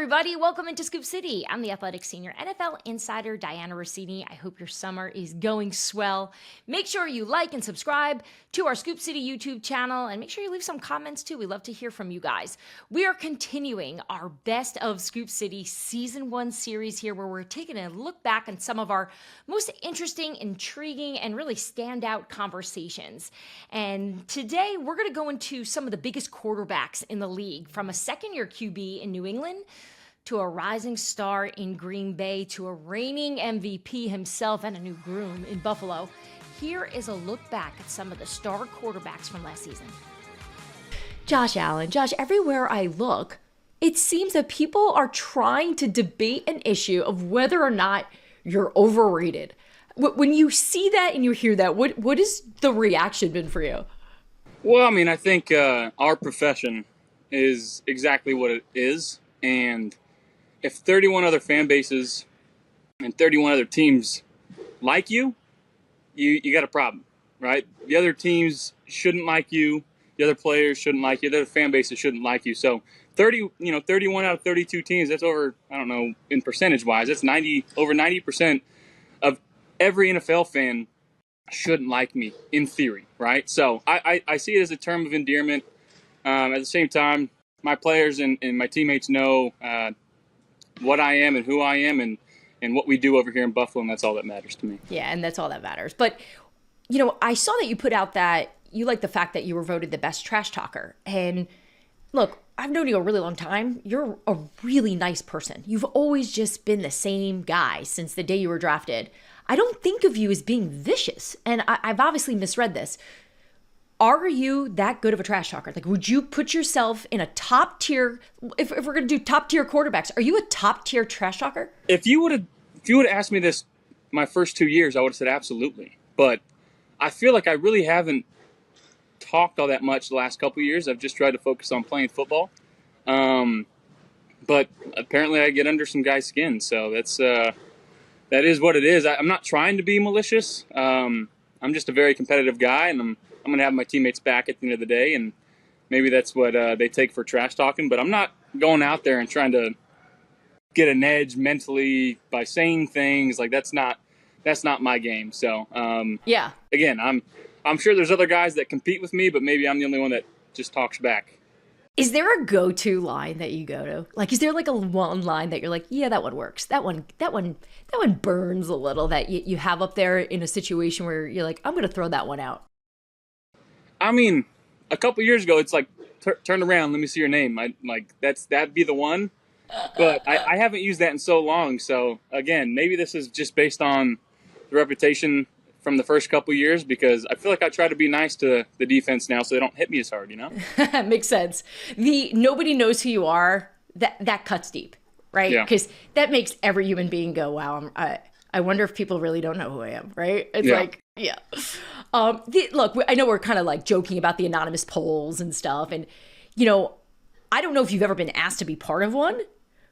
everybody. Welcome into Scoop City. I'm the athletic senior NFL insider, Dianna Russini. I hope your summer is going swell. Make sure you like and subscribe to our Scoop City YouTube channel, and make sure you leave some comments too. We love to hear from you guys. We are continuing our Best of Scoop City Season 1 series here, where we're taking a look back on some of our most interesting, intriguing, and really standout conversations. And today, we're going to go into some of the biggest quarterbacks in the league, from a second-year QB in New England to a rising star in Green Bay to a reigning MVP himself and a new groom in Buffalo. Here is a look back at some of the star quarterbacks from last season. Josh Allen. Josh, everywhere I look, it seems that people are trying to debate an issue of whether or not you're overrated. When you see that and you hear that, what has the reaction been for you? Well, I mean, I think our profession is exactly what it is. And if 31 other fan bases and 31 other teams like you, you got a problem, right? The other teams shouldn't like you. The other players shouldn't like you. The other fan bases shouldn't like you. So 31 out of 32 teams, that's over, I don't know, in percentage wise, that's over 90% of every NFL fan shouldn't like me in theory, right? So I see it as a term of endearment. At the same time, my players and my teammates know what I am and who I am and what we do over here in Buffalo, and that's all that matters to me. Yeah, and that's all that matters. But, I saw that you put out that you like the fact that you were voted the best trash talker. And look, I've known you a really long time. You're a really nice person. You've always just been the same guy since the day you were drafted. I don't think of you as being vicious, and I've obviously misread this. Are you that good of a trash talker? Like, would you put yourself in a top tier, if we're going to do top tier quarterbacks, are you a top tier trash talker? If you would have asked me this my first 2 years, I would have said absolutely. But I feel like I really haven't talked all that much the last couple of years. I've just tried to focus on playing football. But apparently I get under some guys' skin. So that is what it is. I'm not trying to be malicious. I'm just a very competitive guy, and I'm going to have my teammates back at the end of the day, and maybe that's what they take for trash talking. But I'm not going out there and trying to get an edge mentally by saying things. Like, that's not my game. So yeah. Again, I'm sure there's other guys that compete with me, but maybe I'm the only one that just talks back. Is there a go-to line that you go to? Like, is there like a one line that you're like, yeah, that one works. That one burns a little, that you have up there in a situation where you're like, I'm going to throw that one out? I mean, a couple years ago, it's like, turn around, let me see your name. That'd be the one. But I haven't used that in so long. So again, maybe this is just based on the reputation from the first couple years, because I feel like I try to be nice to the defense now so they don't hit me as hard, Makes sense. The nobody knows who you are, that cuts deep, right? Yeah. Because that makes every human being go, wow, I wonder if people really don't know who I am, right? It's like, yeah. Look, I know we're kind of like joking about the anonymous polls and stuff. And, I don't know if you've ever been asked to be part of one,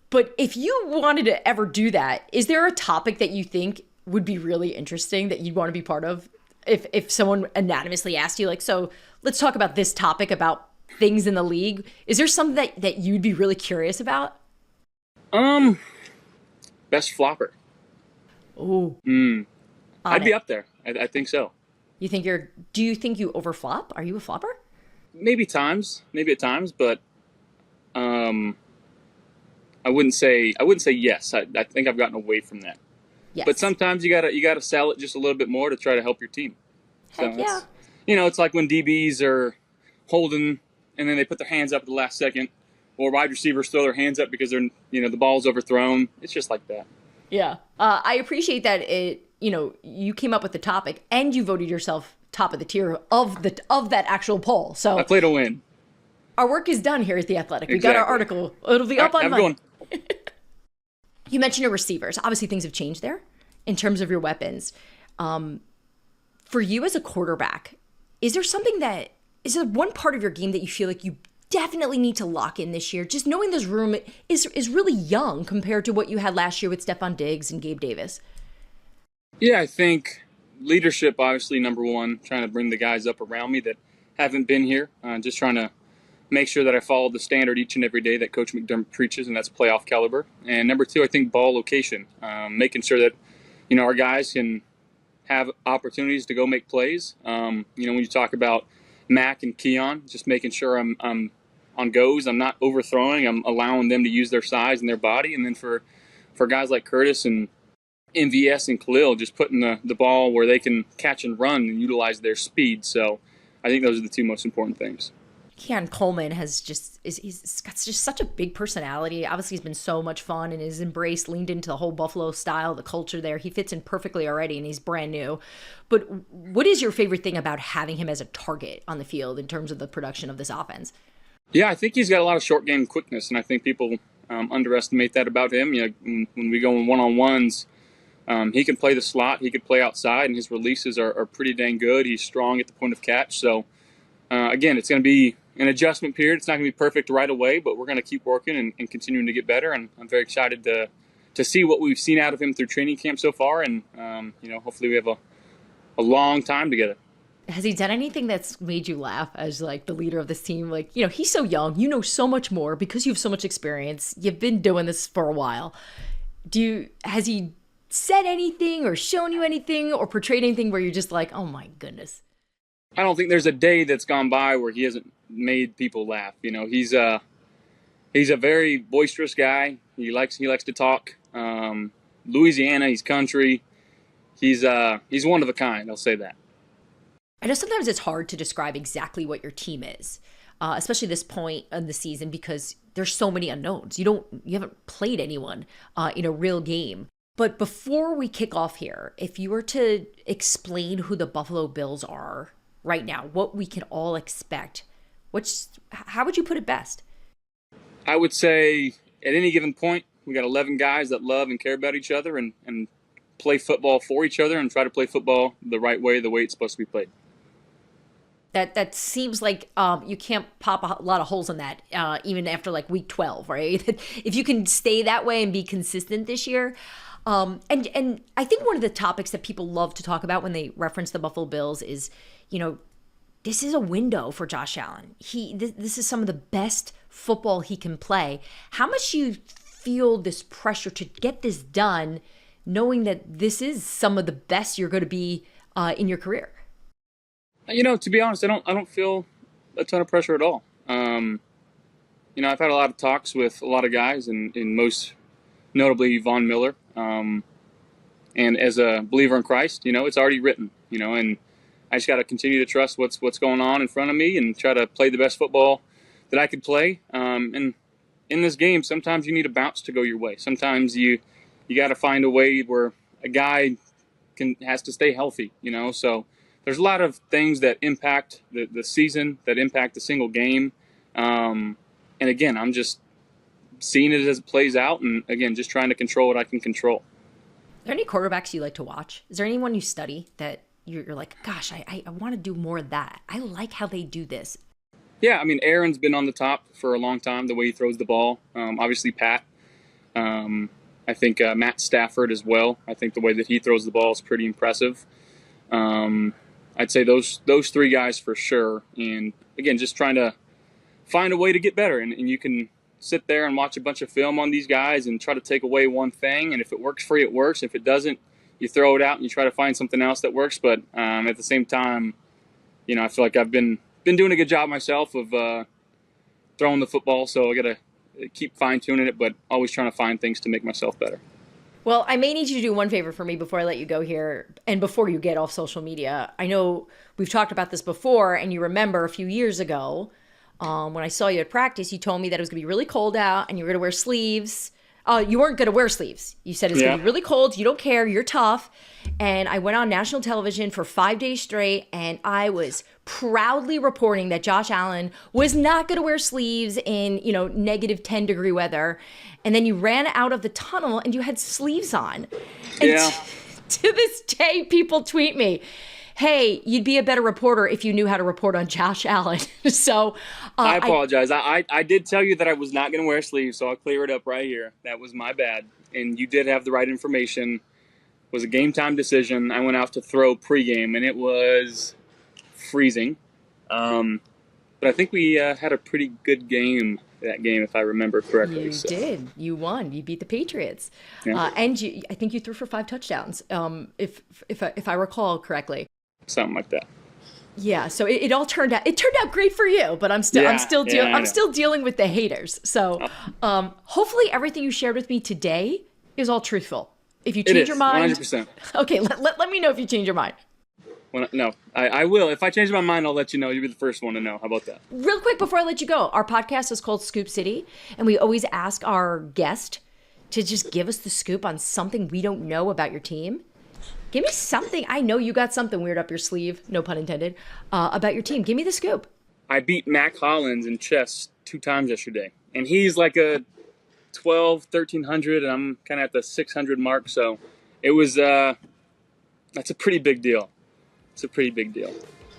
but if you wanted to ever do that, is there a topic that you think would be really interesting that you'd want to be part of? If someone anonymously asked you, like, so let's talk about this topic about things in the league. Is there something that you'd be really curious about? Best flopper. Oh, I'd be up there. I think so. Do you think you overflop? Are you a flopper? Maybe at times, but I wouldn't say yes. I think I've gotten away from that. Yes. But sometimes you gotta sell it just a little bit more to try to help your team. Heck yeah. It's like when DBs are holding and then they put their hands up at the last second, or wide receivers throw their hands up because they're the ball's overthrown. It's just like that. Yeah. I appreciate that you came up with the topic and you voted yourself top of the tier of that actual poll. So I play to win. Our work is done here at The Athletic. Exactly. We got our article. It'll be up on Monday. You mentioned your receivers. Obviously, things have changed there in terms of your weapons. For you as a quarterback, is there one part of your game that you feel like you definitely need to lock in this year? Just knowing this room is really young compared to what you had last year with Stephon Diggs and Gabe Davis. Yeah, I think leadership, obviously, number one, trying to bring the guys up around me that haven't been here, just trying to make sure that I follow the standard each and every day that Coach McDermott preaches, and that's playoff caliber. And number two, I think ball location, making sure that, our guys can have opportunities to go make plays. When you talk about Mac and Keon, just making sure I'm on goes, I'm not overthrowing, I'm allowing them to use their size and their body. And then for guys like Curtis and MVS and Khalil, just putting the ball where they can catch and run and utilize their speed. So I think those are the two most important things. Keon Coleman he's got just such a big personality. Obviously, he's been so much fun and has leaned into the whole Buffalo style, the culture there. He fits in perfectly already, and he's brand new. But what is your favorite thing about having him as a target on the field in terms of the production of this offense? Yeah, I think he's got a lot of short game quickness, and I think people underestimate that about him. When we go in one-on-ones, he can play the slot, he could play outside, and his releases are pretty dang good. He's strong at the point of catch. So, again, it's going to be an adjustment period. It's not going to be perfect right away, but we're going to keep working and continuing to get better. And I'm very excited to see what we've seen out of him through training camp so far. And, hopefully we have a long time together. Has he done anything that's made you laugh as like the leader of this team? Like, he's so young, you know so much more because you have so much experience. You've been doing this for a while. Has he said anything or shown you anything or portrayed anything where you're just like, oh my goodness? I don't think there's a day that's gone by where he hasn't made people laugh. He's a very boisterous guy. He likes to talk. Louisiana, he's country. He's one of a kind. I'll say that. I know sometimes it's hard to describe exactly what your team is, especially this point in the season because there's so many unknowns. You haven't played anyone in a real game. But before we kick off here, if you were to explain who the Buffalo Bills are right now, what we can all expect, how would you put it best? I would say at any given point, we got 11 guys that love and care about each other and play football for each other and try to play football the right way, the way it's supposed to be played. That seems like you can't pop a lot of holes in that, even after like week 12, right? If you can stay that way and be consistent this year. And I think one of the topics that people love to talk about when they reference the Buffalo Bills is, this is a window for Josh Allen. This is some of the best football he can play. How much do you feel this pressure to get this done, knowing that this is some of the best you're going to be in your career? To be honest, I don't feel a ton of pressure at all. I've had a lot of talks with a lot of guys, and most notably Von Miller. And as a believer in Christ, it's already written, and I just got to continue to trust what's going on in front of me and try to play the best football that I could play. And in this game, sometimes you need a bounce to go your way. Sometimes you got to find a way where a guy has to stay healthy, so there's a lot of things that impact the season, that impact the single game. And again, I'm just seeing it as it plays out, and again, just trying to control what I can control. Are there any quarterbacks you like to watch? Is there anyone you study that you're like, gosh, I want to do more of that. I like how they do this. Yeah, Aaron's been on the top for a long time, the way he throws the ball. Obviously, Pat. I think Matt Stafford as well. I think the way that he throws the ball is pretty impressive. I'd say those three guys for sure. And again, just trying to find a way to get better. And you can sit there and watch a bunch of film on these guys and try to take away one thing. And if it works for you, it works. If it doesn't, you throw it out and you try to find something else that works. But at the same time, I feel like I've been doing a good job myself of throwing the football. So I got to keep fine-tuning it, but always trying to find things to make myself better. Well, I may need you to do one favor for me before I let you go here and before you get off social media. I know we've talked about this before, and you remember a few years ago when I saw you at practice, you told me that it was going to be really cold out and you were going to wear sleeves. You weren't going to wear sleeves. You said it's going to be really cold. You don't care. You're tough. And I went on national television for 5 days straight, and I was proudly reporting that Josh Allen was not going to wear sleeves in, negative 10-degree weather. And then you ran out of the tunnel and you had sleeves on. And to this day, people tweet me, hey, you'd be a better reporter if you knew how to report on Josh Allen. So I apologize. I did tell you that I was not going to wear sleeves, so I'll clear it up right here. That was my bad. And you did have the right information. It was a game time decision. I went out to throw pregame, and it was freezing. but I think we had a pretty good game that game, if I remember correctly. You did. You won. You beat the Patriots, Yeah. and I think you threw for 5 touchdowns, if I recall correctly. Something like that. Yeah. So it all turned out. It turned out great for you, but I'm still dealing with the haters. So hopefully everything you shared with me today is all truthful. If you change your mind, 100%. Okay, let me know if you change your mind. No, I will. If I change my mind, I'll let you know. You'll be the first one to know. How about that? Real quick before I let you go, our podcast is called Scoop City, and we always ask our guest to just give us the scoop on something we don't know about your team. Give me something. I know you got something weird up your sleeve, no pun intended, about your team. Give me the scoop. I beat Mac Hollins in chess 2 times yesterday, and he's like a 1,300, and I'm kind of at the 600 mark. So it was that's a pretty big deal. It's a pretty big deal.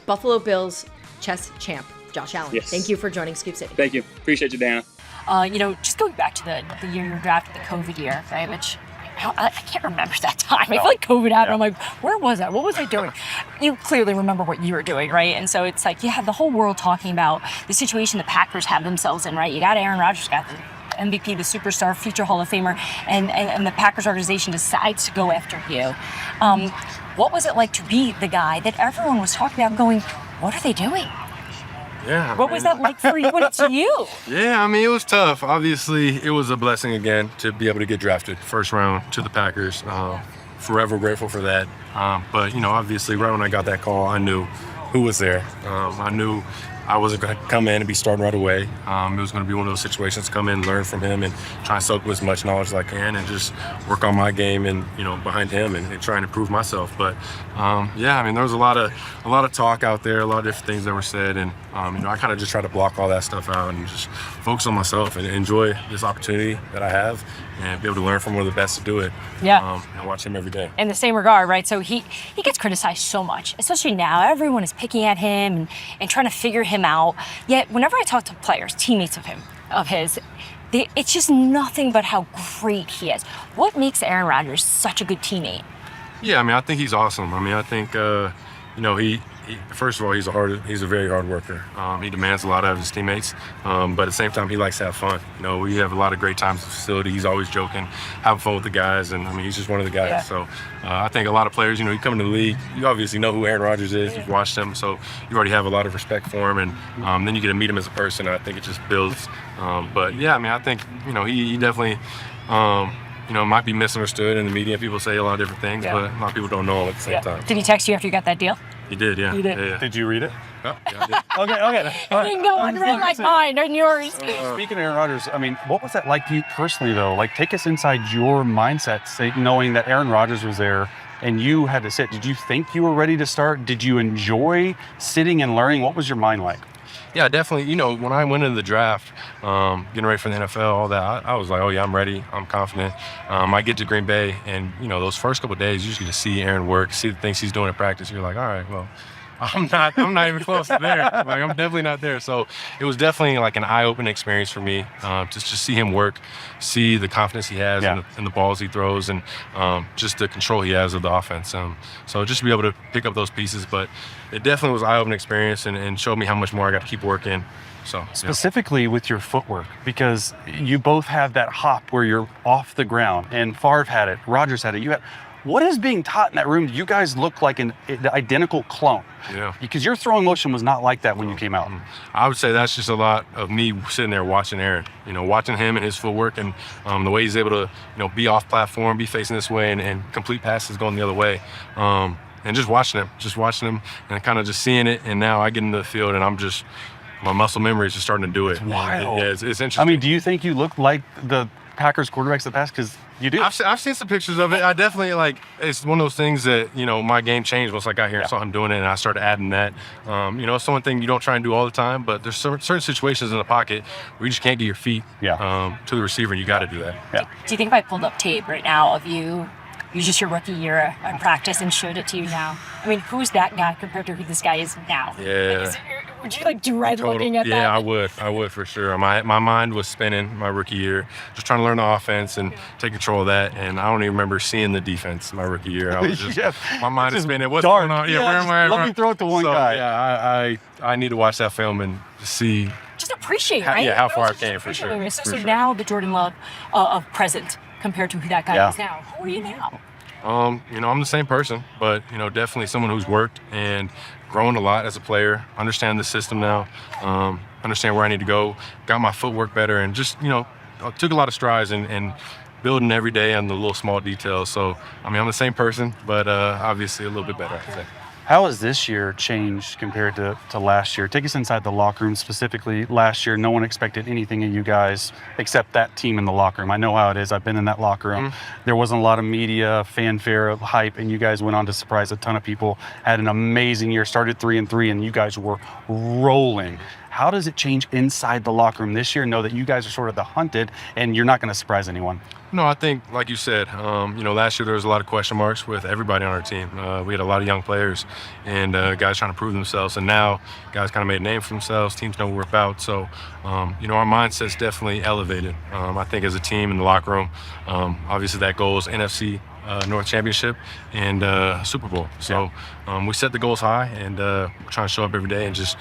Buffalo Bills chess champ, Josh Allen. Yes. Thank you for joining Scoop City. Thank you. Appreciate you, Dianna. Just going back to the year you were drafted, the COVID year, right? Which I can't remember that time. I feel like COVID happened. Yeah. I'm like, where was I? What was I doing? You clearly remember what you were doing, right? And so it's like you had the whole world talking about the situation the Packers have themselves in, right? You got Aaron Rodgers, got the MVP, the superstar, future Hall of Famer, and the Packers organization decides to go after you. What was it like to be the guy that everyone was talking about going, what are they doing? Yeah. What was that like for you when it's you? Yeah, I mean, it was tough. Obviously, it was a blessing again to be able to get drafted first round to the Packers. Forever grateful for that. But, obviously, right when I got that call, I knew who was there. I knew I wasn't going to come in and be starting right away. It was going to be one of those situations, come in, learn from him, and try and soak up as much knowledge as I can and just work on my game and, behind him and try and improve myself. But, there was a lot of talk out there, a lot of different things that were said. And, I kind of just try to block all that stuff out and just focus on myself and enjoy this opportunity that I have and be able to learn from one of the best to do it. Yeah. And watch him every day. In the same regard, right? So he gets criticized so much, especially now. Everyone is picking at him and trying to figure him out. Yet whenever I talk to players, teammates of his, it's just nothing but how great he is. What makes Aaron Rodgers such a good teammate? Yeah, I think he's awesome. I think he first of all, he's a very hard worker. He demands a lot out of his teammates, but at the same time, he likes to have fun. We have a lot of great times at the facility. He's always joking, having fun with the guys, and he's just one of the guys. Yeah. So I think a lot of players, you come into the league, you obviously know who Aaron Rodgers is. You've watched him, so you already have a lot of respect for him, and then you get to meet him as a person. And I think it just builds. I think he definitely. Might be misunderstood in the media. People say a lot of different things, but a lot of people don't know him at the same time. Did he text you after you got that deal? He did, yeah. You did? Yeah. Did you read it? Yeah, I did. Okay. It didn't go unread like mine and yours. Speaking of Aaron Rodgers, what was that like to you personally, though? Like, take us inside your mindset, knowing that Aaron Rodgers was there and you had to sit. Did you think you were ready to start? Did you enjoy sitting and learning? What was your mind like? Yeah, definitely. When I went into the draft, getting ready for the NFL, all that, I was like, oh yeah, I'm ready. I'm confident. I get to Green Bay, and those first couple of days, you just get to see Aaron work, see the things he's doing in practice. You're like, all right, well, I'm not even close to there. I'm definitely not there. So it was definitely like an eye-opening experience for me to just see him work, see the confidence he has in the balls he throws, and just the control he has of the offense. So just to be able to pick up those pieces, but it definitely was an eye-opening experience and showed me how much more I got to keep working. So specifically with your footwork, because you both have that hop where you're off the ground, and Favre had it, Rodgers had it. What is being taught in that room? You guys look like an identical clone. Yeah. Because your throwing motion was not like that when you came out. I would say that's just a lot of me sitting there watching Aaron. Watching him and his footwork and the way he's able to, be off platform, be facing this way, and complete passes going the other way. And just watching him and kind of just seeing it. And now I get into the field and my muscle memory is just starting to do it. It's wild. It's interesting. Do you think you look like the Packers quarterbacks of the past? Because you do. I've seen some pictures of it. I definitely it's one of those things that, my game changed once I got here and saw him doing it, and I started adding that. It's one thing you don't try and do all the time, but there's certain situations in the pocket where you just can't get your feet to the receiver, and you got to do that. Yeah. Do you think if I pulled up tape right now of you just your rookie year in practice and showed it to you now, who's that guy compared to who this guy is now? Yeah. Would you like dread looking at that? Yeah, I would for sure. My mind was spinning my rookie year, just trying to learn the offense and take control of that. And I don't even remember seeing the defense my rookie year. I was just my mind is spinning. What's going on? Yeah, where am I? let me throw it to one guy. Yeah, I need to watch that film and see. Just appreciate, right? How far I came for sure. So now the Jordan Love of present compared to who that guy is now. Who are you now? I'm the same person, but definitely someone who's worked and grown a lot as a player. Understand the system now. Understand where I need to go. Got my footwork better, and just took a lot of strides and building every day on the little small details. So I'm the same person, but obviously a little bit better, I'd say. How has this year changed compared to last year? Take us inside the locker room specifically. Last year, no one expected anything of you guys except that team in the locker room. I know how it is. I've been in that locker room. Mm-hmm. There wasn't a lot of media, fanfare, hype, and you guys went on to surprise a ton of people. Had an amazing year, started 3-3, and you guys were rolling. How does it change inside the locker room this year? Know that you guys are sort of the hunted, and you're not going to surprise anyone. No, I think, like you said, last year there was a lot of question marks with everybody on our team. We had a lot of young players and guys trying to prove themselves. And now guys kind of made a name for themselves. Teams know what we're about. So, our mindset's definitely elevated. I think as a team in the locker room, obviously that goal is NFC North Championship and Super Bowl. So we set the goals high, and we're trying to show up every day and just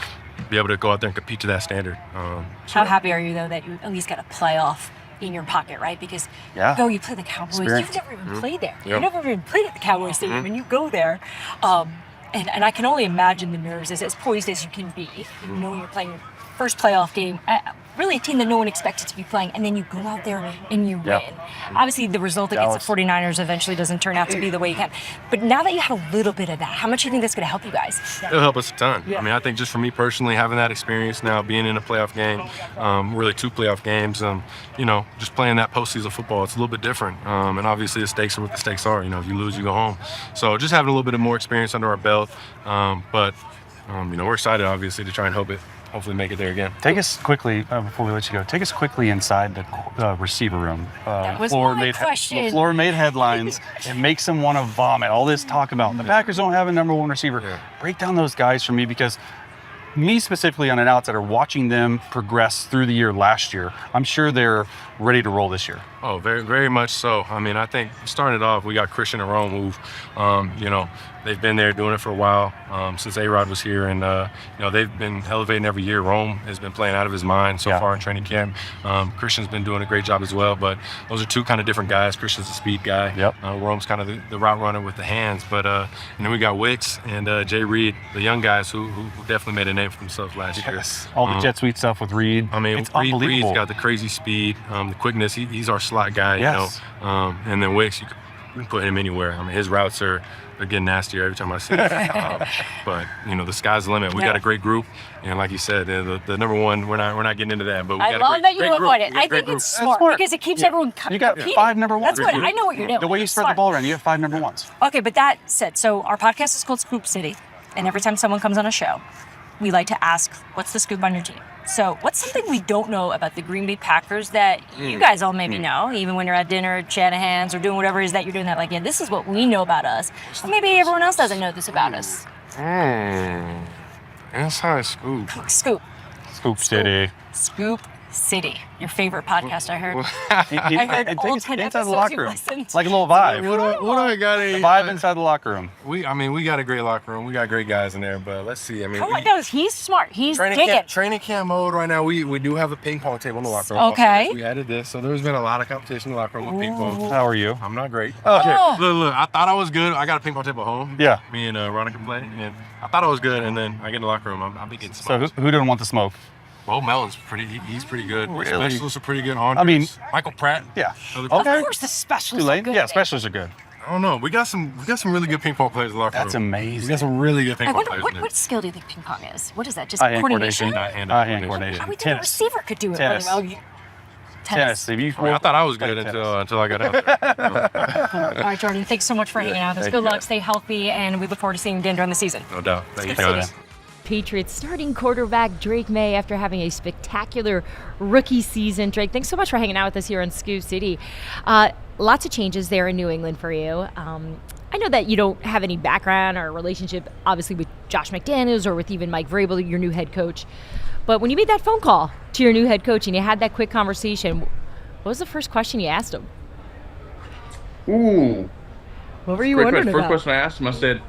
be able to go out there and compete to that standard. How happy are you, though, that you at least got a playoff in your pocket, right? Because you play the Cowboys. Experience. You've never even played there. Yep. You've never even played at the Cowboys Stadium, and you go there. And I can only imagine the nerves as poised as you can be, knowing you're playing your first playoff game. Really a team that no one expected to be playing, and then you go out there and you win. Obviously, the result against the 49ers eventually doesn't turn out to be the way you can. But now that you have a little bit of that, how much do you think that's going to help you guys? It'll help us a ton. I think just for me personally, having that experience now, being in a playoff game, really 2 playoff games, just playing that postseason football, it's a little bit different. And obviously the stakes are what the stakes are. If you lose, you go home. So just having a little bit of more experience under our belt. But we're excited, obviously, to try and hopefully make it there again. Take us quickly, before we let you go, take us quickly inside the receiver room. That was my question. LaFleur made headlines. It makes them want to vomit. All this talk about the Packers don't have a number 1 receiver. Yeah. Break down those guys for me, because me specifically on an outsider, watching them progress through the year last year, I'm sure they're ready to roll this year. Oh, very, very much so. I think starting it off, we got Christian and Rome, who, they've been there doing it for a while, since A-Rod was here, and they've been elevating every year. Rome has been playing out of his mind so far in training camp. Christian's been doing a great job as well, but those are 2 kind of different guys. Christian's a speed guy. Rome's kind of the route runner with the hands, but and then we got Wicks and Jay Reed, the young guys who definitely made a name for themselves last year. All the jet sweep stuff with Reed. Reed's got the crazy speed, the quickness. He's our slot guy, and then Wicks, you can put him anywhere. His routes are getting nastier every time I see him. But the sky's the limit. We got a great group, and like you said, the number 1, we're not getting into that. But we I got love a great, that you great group. avoid it. I think it's smart because it keeps everyone You got competing. 5 number 1s. That's what I know what you're doing. The way you spread the ball around, you have 5 number 1s. Okay, but that said, so our podcast is called Scoop City, and every time someone comes on a show, we like to ask, what's the scoop on your team? So what's something we don't know about the Green Bay Packers that you guys all maybe know, even when you're at dinner at Shanahan's or doing whatever it is that you're doing, that like, this is what we know about us. Or maybe everyone else doesn't know this about us. Inside scoop. Scoop. Scoop City. Scoop City. Your favorite podcast, I heard. I heard all 10 inside the episodes locker you room. listened. It's like a little vibe. What do I got? The vibe inside the locker room. We got a great locker room. We got great guys in there, but let's see. Come on, no, he's smart. He's digging. Training camp mode right now. We do have a ping pong table in the locker room. Okay. We added this, so there's been a lot of competition in the locker room with ping pong. How are you? I'm not great. Okay. Oh. Look, I thought I was good. I got a ping pong table at home. Yeah. Me and Ronnie can play, and I thought I was good, and then I get in the locker room. I'll be getting So smoked. who didn't want the smoke? Bo Melton's he's pretty good. Really? Specialists are pretty good. Andres, I mean- Michael Pratt. Yeah. Other- Okay. Of course, the specials Too are late? good. Yeah, specialists are good. I don't know. We got some really good ping pong players in the locker That's room. amazing. We got some really good ping I pong wonder, players. what, in there. what skill do you think ping pong is? What is that? Just Eye-hand coordination? coordination. Hand-eye Eye-hand coordination. I would think a Tennis. receiver could do it Tennis. really well. Tennis. If you I thought I was good Tennis. until I got out there. All right, Jordan, thanks so much for hanging out with us. Thank Good you. luck, stay healthy, and we look forward to seeing you again during the season. No doubt. Thank you Thanks, guys. Patriots starting quarterback Drake Maye after having a spectacular rookie season. Drake, thanks so much for hanging out with us here in Scoop City. Lots of changes there in New England for you. I know that you don't have any background or relationship, obviously, with Josh McDaniels or with even Mike Vrabel, your new head coach. But when you made that phone call to your new head coach and you had that quick conversation, what was the first question you asked him? Ooh. What were you wondering about? First question I asked him, I said,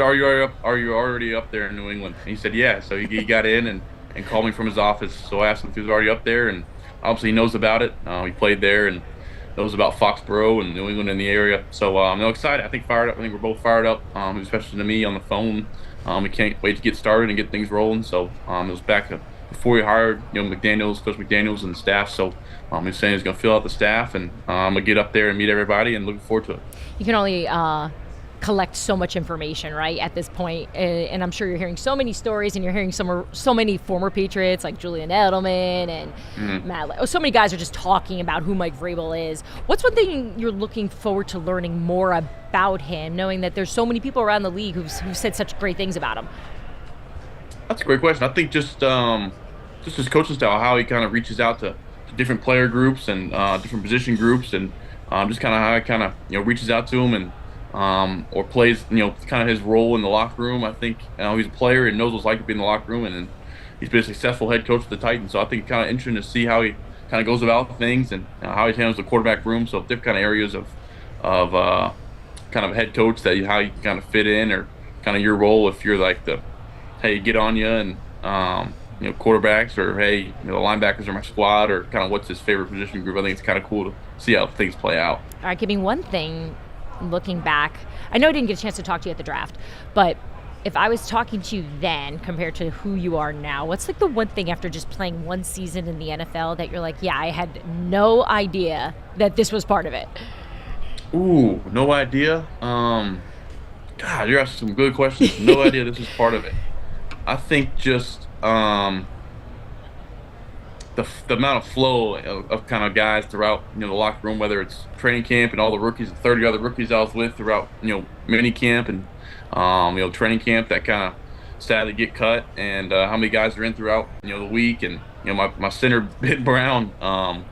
are you already up there in New England? And he said, yeah. So he got in and called me from his office. So I asked him if he was already up there, and obviously he knows about it. He played there and knows about Foxborough and New England in the area. So I'm excited. I think fired up. I think we're both fired up, especially to me on the phone. We can't wait to get started and get things rolling. So it was back before we hired McDaniels, Coach McDaniels, and the staff. So he was saying he's going to fill out the staff, and I'm going to get up there and meet everybody, and looking forward to it. You can only collect so much information, right, at this point. And I'm sure you're hearing so many stories, and you're hearing so many former Patriots like Julian Edelman and Matt. So many guys are just talking about who Mike Vrabel is. What's one thing you're looking forward to learning more about him, knowing that there's so many people around the league who've said such great things about him? That's a great question. I think just his coaching style, how he kind of reaches out to different player groups and different position groups, and just kind of how he kind of reaches out to them and or plays kind of his role in the locker room. I think he's a player and knows what it's like to be in the locker room, and he's been a successful head coach of the Titans. So I think it's kind of interesting to see how he kind of goes about things and how he handles the quarterback room. So different kind of areas of kind of head coach, that how you kind of fit in, or kind of your role if you're like the hey, get on you and quarterbacks, or hey, the linebackers are my squad, or kind of what's his favorite position group. I think it's kind of cool to see how things play out. All right, give me one thing looking back. I know I didn't get a chance to talk to you at the draft, but if I was talking to you then compared to who you are now, what's like the one thing after just playing one season in the NFL that you're like, yeah, I had no idea that this was part of it? Ooh, no idea. God, you're asking some good questions. No idea this is part of it. I think just the amount of flow of kind of guys throughout the locker room, whether it's training camp and all the rookies, the 30 other rookies I was with throughout mini camp and training camp that kind of sadly get cut, and how many guys are in throughout the week. And my center Ben Brown,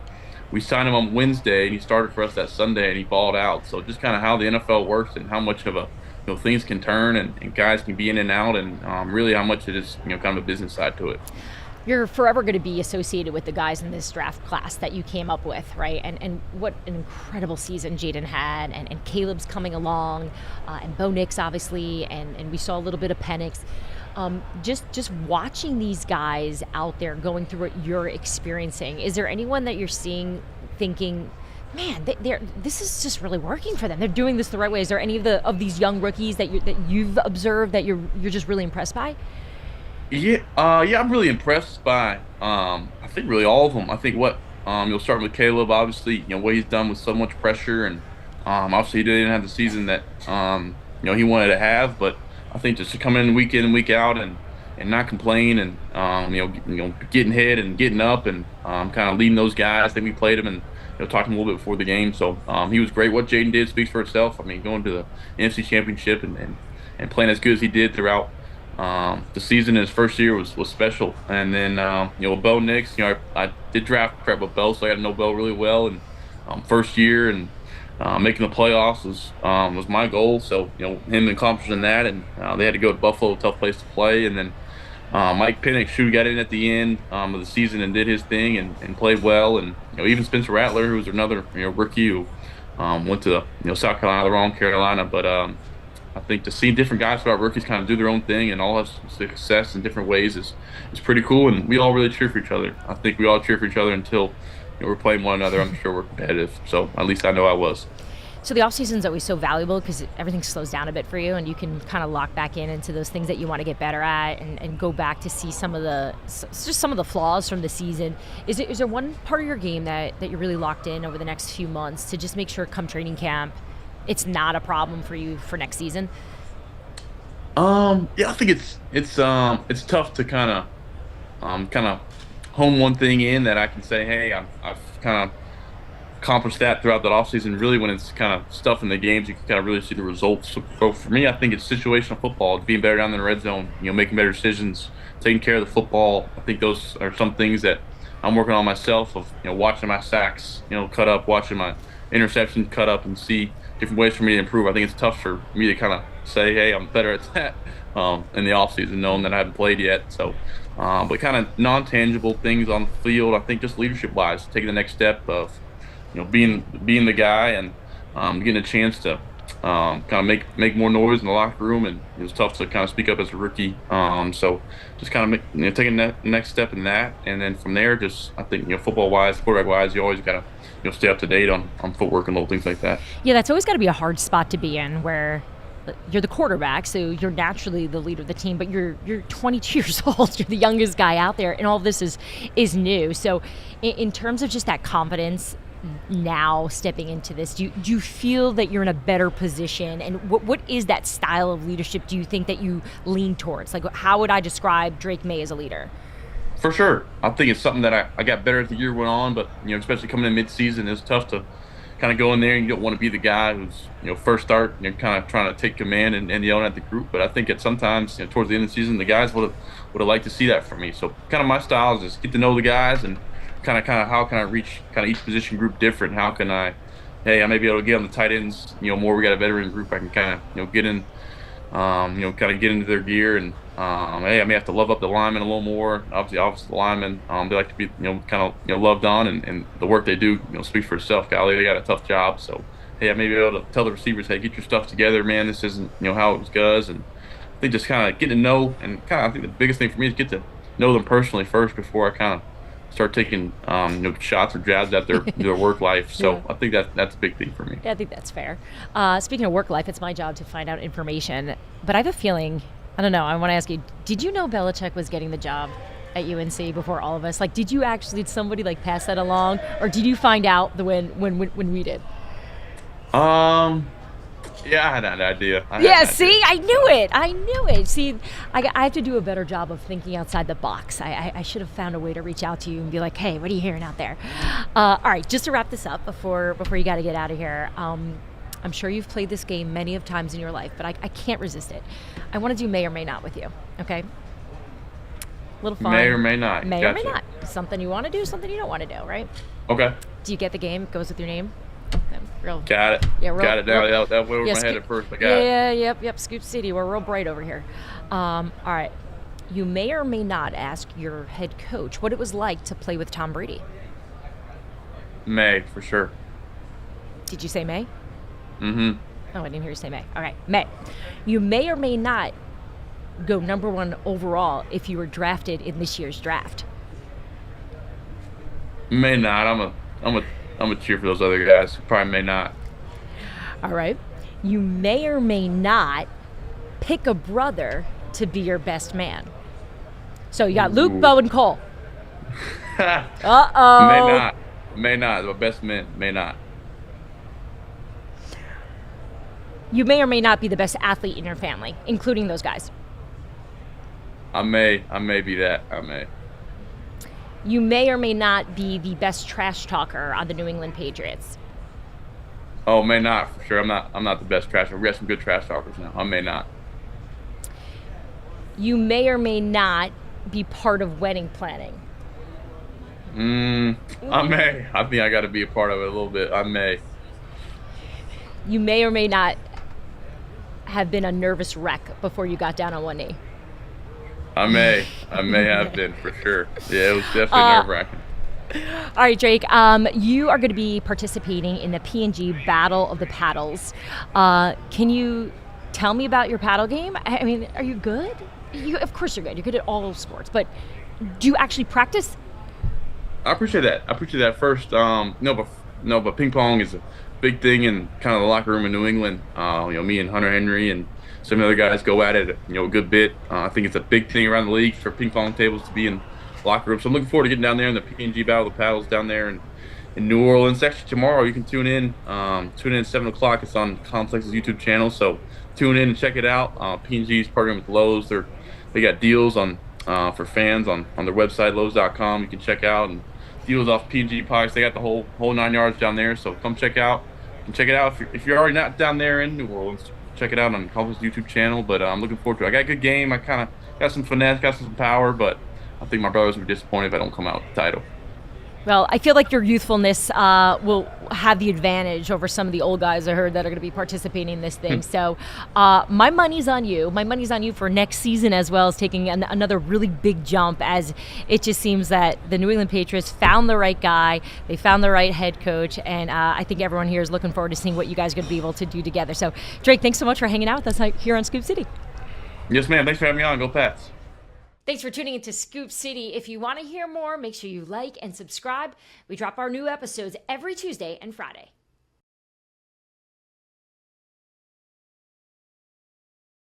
we signed him on Wednesday and he started for us that Sunday and he balled out. So just kind of how the NFL works and how much of a things can turn and guys can be in and out, and really how much it is kind of a business side to it. You're forever going to be associated with the guys in this draft class that you came up with, right? And what an incredible season Jaden had, and Caleb's coming along, and Bo Nix obviously, and we saw a little bit of Penix. Just watching these guys out there going through what you're experiencing, is there anyone that you're seeing thinking, man, this is just really working for them, they're doing this the right way? Is there any of these young rookies that you've observed that you're just really impressed by? Yeah, I'm really impressed by I think really all of them. I think you'll start with Caleb, obviously, what he's done with so much pressure, and obviously he didn't have the season that he wanted to have, but I think just to come in week out and not complain, and getting hit and getting up and kind of leading those guys. I think we played him and talked to him a little bit before the game, so he was great. What Jaden did speaks for itself. I mean, going to the NFC Championship and playing as good as he did throughout the season in his first year was special. And then Bo Nix, I did draft prep with Bo, so I got to know Bo really well. And first year and making the playoffs was my goal. So him accomplishing that, and they had to go to Buffalo, a tough place to play. And then Mike Penix, who got in at the end of the season and did his thing and played well. And even Spencer Rattler, who was another rookie who went to South Carolina, the wrong Carolina, but I think to see different guys throughout rookies kind of do their own thing and all have success in different ways is pretty cool, and we all really cheer for each other. I think we all cheer for each other until we're playing one another. I'm sure we're competitive, so at least I know I was. So the offseason is always so valuable because everything slows down a bit for you, and you can kind of lock back into those things that you want to get better at, and go back to see some of the flaws from the season. Is there one part of your game that you're really locked in over the next few months to just make sure come training camp it's not a problem for you for next season? Yeah, I think it's tough to kind of hone one thing in that I can say, hey, I've kind of accomplish that throughout that offseason. Really, when it's kind of stuff in the games, you can kind of really see the results. So for me, I think it's situational football, being better down in the red zone, making better decisions, taking care of the football. I think those are some things that I'm working on myself of, watching my sacks, cut up, watching my interception cut up, and see different ways for me to improve. I think it's tough for me to kind of say, hey, I'm better at that in the offseason, knowing that I haven't played yet. So, but kind of non-tangible things on the field, I think just leadership-wise, taking the next step of, being the guy and getting a chance to kind of make more noise in the locker room. And it was tough to kind of speak up as a rookie. So just kind of taking that next step in that, and then from there, just I think football-wise, quarterback-wise, you always got to stay up to date on footwork and little things like that. Yeah, that's always got to be a hard spot to be in, where you're the quarterback, so you're naturally the leader of the team, but you're 22 years old, you're the youngest guy out there, and all of this is new. So in terms of just that confidence now stepping into this, do you feel that you're in a better position? And what is that style of leadership do you think that you lean towards? Like, how would I describe Drake Maye as a leader? For sure. I think it's something that I got better as the year went on, but especially coming in mid-season, it's tough to kind of go in there, and you don't want to be the guy who's first start, and you're kind of trying to take command and yelling at the group. But I think at sometimes towards the end of the season, the guys would have liked to see that from me. So kind of my style is just get to know the guys, and kind of how can I reach kind of each position group different. How can I may be able to get on the tight ends more. We got a veteran group, I can kind of get in kind of get into their gear, and I may have to love up the linemen a little more. Obviously the linemen, they like to be kind of loved on, and the work they do speaks for itself. Golly, they got a tough job. So I may be able to tell the receivers, hey, get your stuff together, man. This isn't how it goes. And I think just kind of getting to know, and I think the biggest thing for me is get to know them personally first before I kind of start taking shots or jabs at their work life. So yeah. I think that's a big thing for me. Yeah, I think that's fair. Speaking of work life, it's my job to find out information, but I have a feeling, I don't know, I want to ask you, did you know Belichick was getting the job at UNC before all of us? Like, did somebody like pass that along, or did you find out when we did? Yeah, I had an idea. I knew it. See, I have to do a better job of thinking outside the box. I should have found a way to reach out to you and be like, hey, what are you hearing out there? All right, just to wrap this up before you got to get out of here. I'm sure you've played this game many of times in your life, but I can't resist it. I want to do may or may not with you, okay? A little fun. May or may not. May or may not. Something you want to do, something you don't want to do, right? Okay. Do you get the game? It goes with your name? Got it. Yeah, got it now. That went over my head at first. I got it. Yep. Scoop City. We're real bright over here. All right. You may or may not ask your head coach what it was like to play with Tom Brady. May, for sure. Did you say May? Mm-hmm. Oh, I didn't hear you say May. Okay, May. You may or may not go number 1 overall if you were drafted in this year's draft. May not. I'm a cheer for those other guys. Probably may not. All right. You may or may not pick a brother to be your best man. So you got Luke, Bo, and Cole. Uh-oh. May not. My best man, may not. You may or may not be the best athlete in your family, including those guys. I may be that. I may. You may or may not be the best trash talker on the New England Patriots. Oh, may not, for sure. I'm not the best trash talker. We got some good trash talkers now. I may not. You may or may not be part of wedding planning. I may. I think I got to be a part of it a little bit. I may. You may or may not have been a nervous wreck before you got down on one knee. I may have been, for sure. Yeah, it was definitely nerve-wracking. All right, Drake, you are going to be participating in the P&G Battle of the Paddles. Can you tell me about your paddle game? I mean, are you good? Of course you're good. You're good at all sports, but do you actually practice? I appreciate that. First, but ping pong is a big thing in kind of the locker room in New England. Me and Hunter Henry and some other guys go at it, a good bit. I think it's a big thing around the league for ping pong tables to be in locker room. So I'm looking forward to getting down there in the P&G Battle of the Paddles down there in New Orleans. Actually, tomorrow you can tune in at 7 o'clock. It's on Complex's YouTube channel. So tune in and check it out. P&G's partnering with Lowe's. They got deals on for fans on their website, Lowe's.com. You can check out and deals off PG Pies. They got the whole 9 yards down there. So come check it out if you're already not down there in New Orleans. Check it out on Colvin's YouTube channel. But I'm looking forward to it. I got a good game. I kind of got some finesse, got some power, but I think my brothers will be disappointed if I don't come out with the title. Well, I feel like your youthfulness will have the advantage over some of the old guys I heard that are going to be participating in this thing. So my money's on you. My money's on you for next season, as well as taking another really big jump, as it just seems that the New England Patriots found the right guy. They found the right head coach. And I think everyone here is looking forward to seeing what you guys are going to be able to do together. So, Drake, thanks so much for hanging out with us here on Scoop City. Yes, ma'am. Thanks for having me on. Go Pats. Thanks for tuning into Scoop City. If you want to hear more, make sure you like and subscribe. We drop our new episodes every Tuesday and Friday.